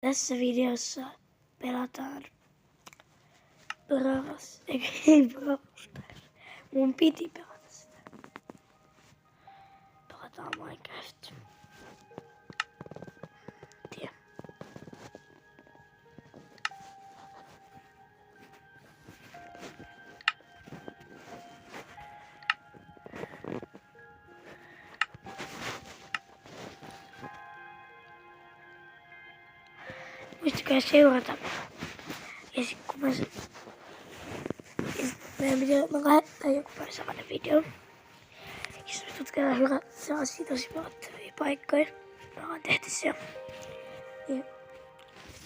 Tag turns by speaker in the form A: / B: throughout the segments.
A: Tässä videossa pelataan Brawl Stars. Mun piti pelata sitä. Pelataan Minecraft. Tiedä. Muistakaa seurata. Ja sit kun mä lähettää joku päivä samainen video. Jos me tutkitaan hyvä, sellaisia tosi pelottavia paikkoja. Me ollaan tehty se. Ja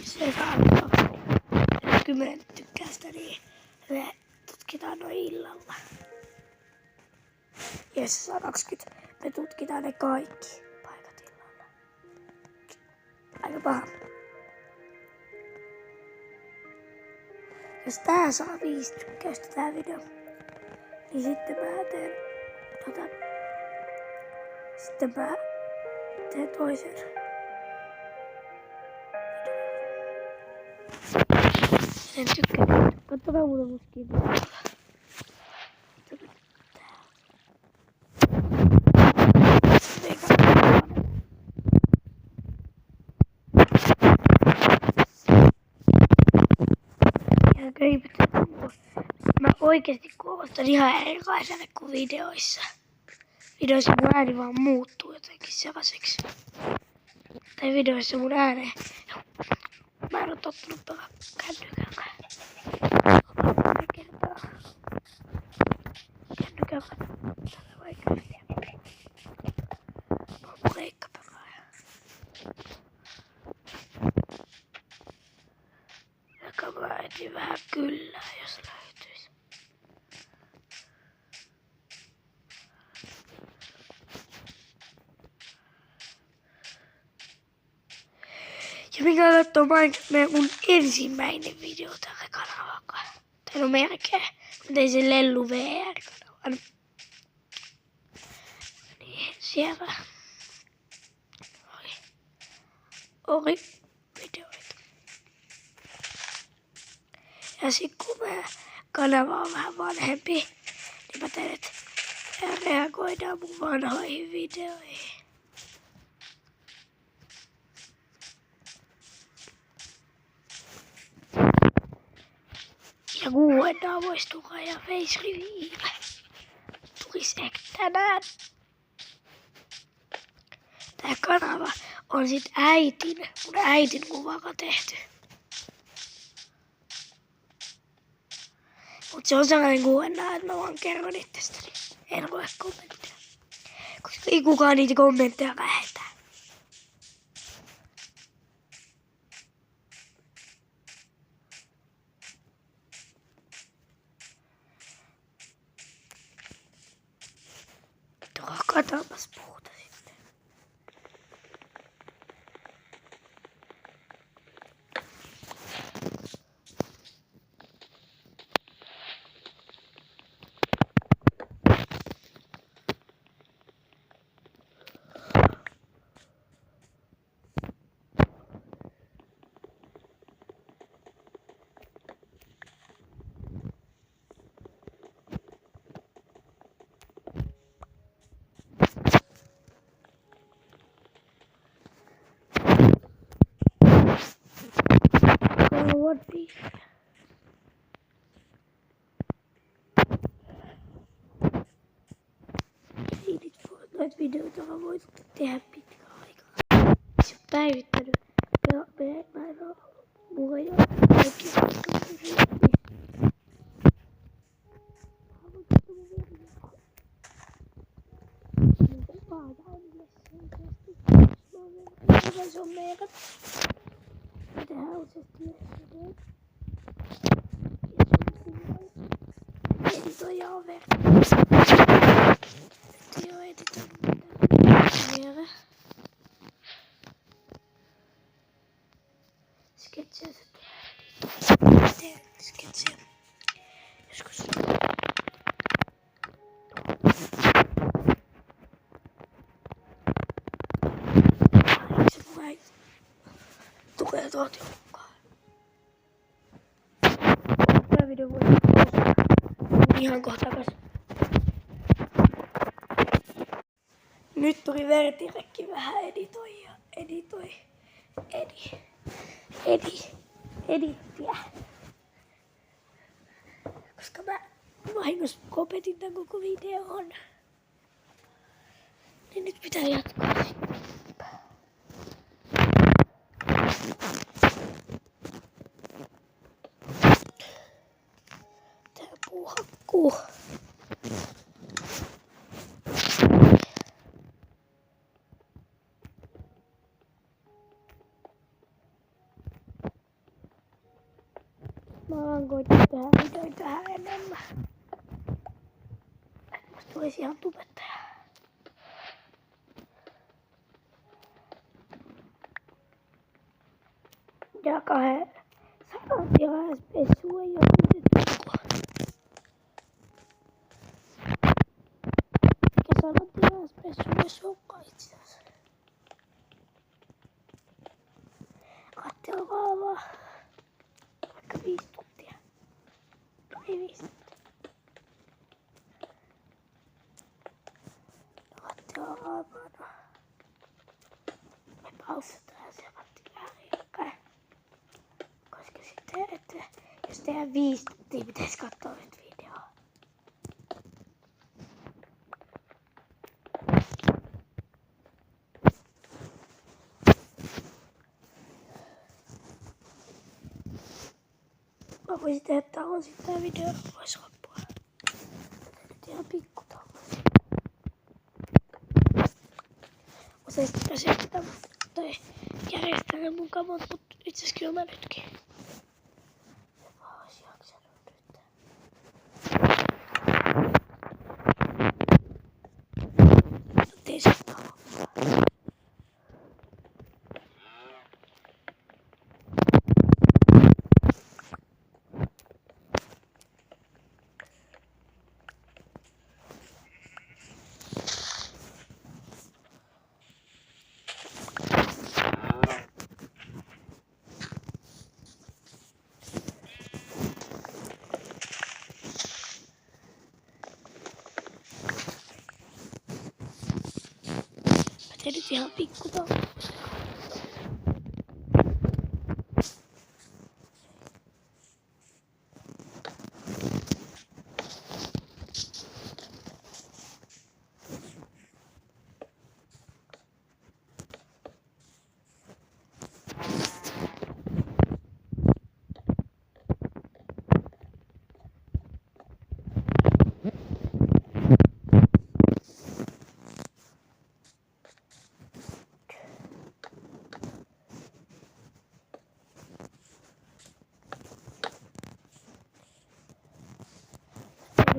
A: se saa 10 tykkää sitä, niin me tutkitaan noin illalla. Ja jos se saa 20, me tutkitaan ne kaikki paikat illalla. Aika paha. Jos tää saa 5 tykkäystä tää video, niin sitten mä teen toisen sen tykkää. Katsokaa muuten musta kiinnostaa. Mä oikeesti kuulostan ihan erilaiselle kuin videoissa. Videoissa mun ääni vaan muuttuu jotenkin sellaiseksi. Tai videoissa mun ääni. Mä en oo tottunut pelaa kännykällä. Kännykällä tällä vaikeasti. Mä oon leikkapelaaja. Joka mä etin vähän kyllää, jos löytyis. Ja mikä katsoo mun ensimmäinen video tällä kanavalla. Tai no melkein. Mä tein sen Lellu VR-kanavan. Niin siellä oli videoita. Ja sit kun mä kanava on vähän vanhempi, niin mä tein, että reagoidaan mun vanhoihin videoihin. Ja Q&A vois tulla ja face reveal. Tulis ehkä tänään. Tää kanava on sit mun äitin kuvalla tehty. Mut se on sellainen Q&A, että mä vaan kerron itsestäni. En lue kommentteja. Koska ei kukaan niitä kommentteja lähetä. Kataanpas puuta sitten. Noita videoita on voitu tehdä pitkään aikaa. Se on päivittänyt. Mä en oo. Mulla ei oo kaikki. Se on meidän. Me tehdään useasti videoita. Editoija on verkkoon. Joo, editoinut vielä. Sketseja se tulee. Teen sketseja. Joskus. Se tulee tuolta minuutin mukaan. Tää video voi pausata. Ihan kohta takas. Nyt tuli Vertirekki vähän edittiä. Koska mä vahingossa lopetin tän koko videon. Niin nyt pitää jatkaa. Tää puu hakkuu. Mä vaan koitin tehdä videoita vähän enemmän. Musta tulisi ihan tubettaja. Ja 200 tilaspessua ei oo yritetty. Mikä 100 tilaspessua ei suokkaan itse asiassa. Kattelkaa vaan. Vaikka 5 tuntia. No ei 5 tuntia. Kattelkaa vaan. Me pausataan se vähän. Koska sitten, että jos tehdään 5 tuntia, pitäisi katsoa nyt videoa. Mä voisin tehdä tauon, sit tää video vois loppua. Nyt ihan pikku tauon. Osaisin myös jättää tai järjestää mun kamot, mut itseasiassa kyllä mä nytkin. Ois jaksanut nyt. Tein sen tauon. Tein nyt ihan pikku tauon.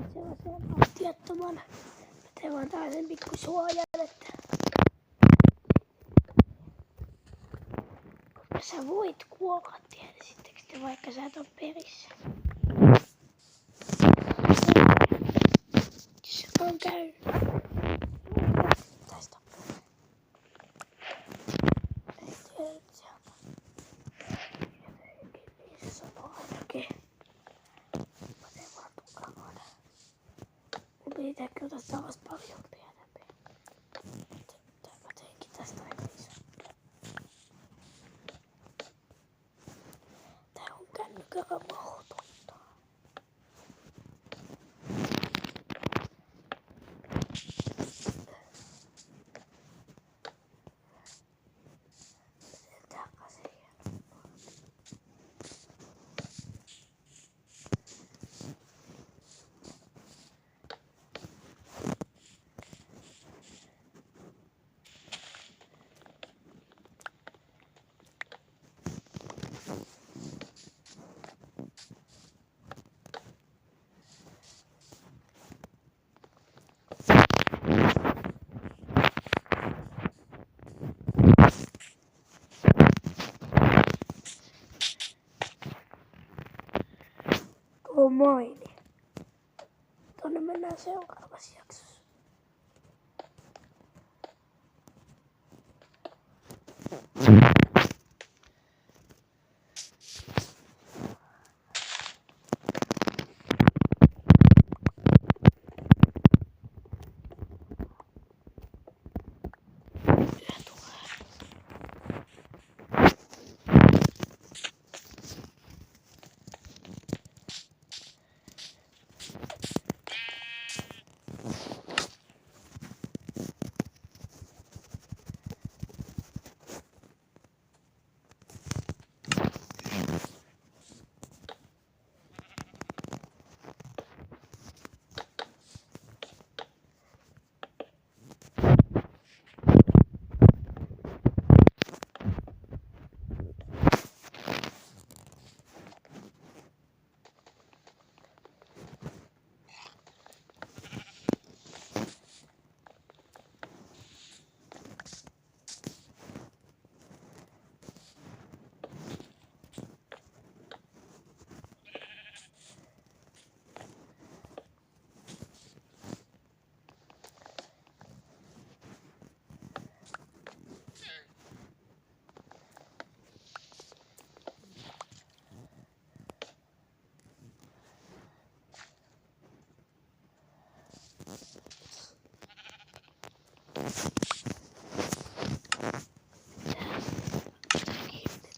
A: Sellaisen astiattoman. Mä teen vaan tällaisen pikku suojan, että sä voit kuolla, tiedättekö te, vaikka sä et oo perissä. Se on käynyt. Tästä ei tiedä nyt sieltä. Jotenkin se sanoo ainakin. Mä teen vaan tukalaan. Mun piti tehdä kyllä tästä tavasta paljon pienempi. Mä teinkin tästä aika iso. Tää on kännykällä mahdotonta. Maini. Tonne mennään seuraavassa jaksossa.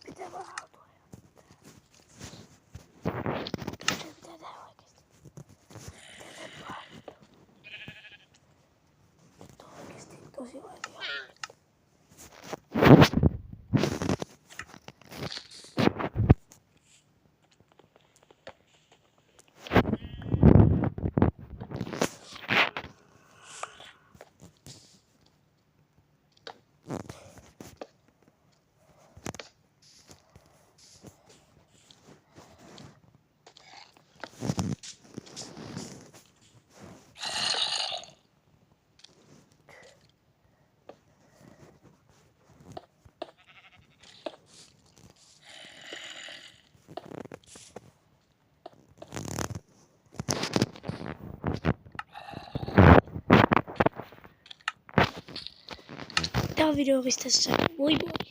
A: Pitää varautua. Mitä pitää tehdä oikeesti? Mitä tapahtuu? Nyt on oikeesti tosi vaikea. Tää on video tässä. Moi moi!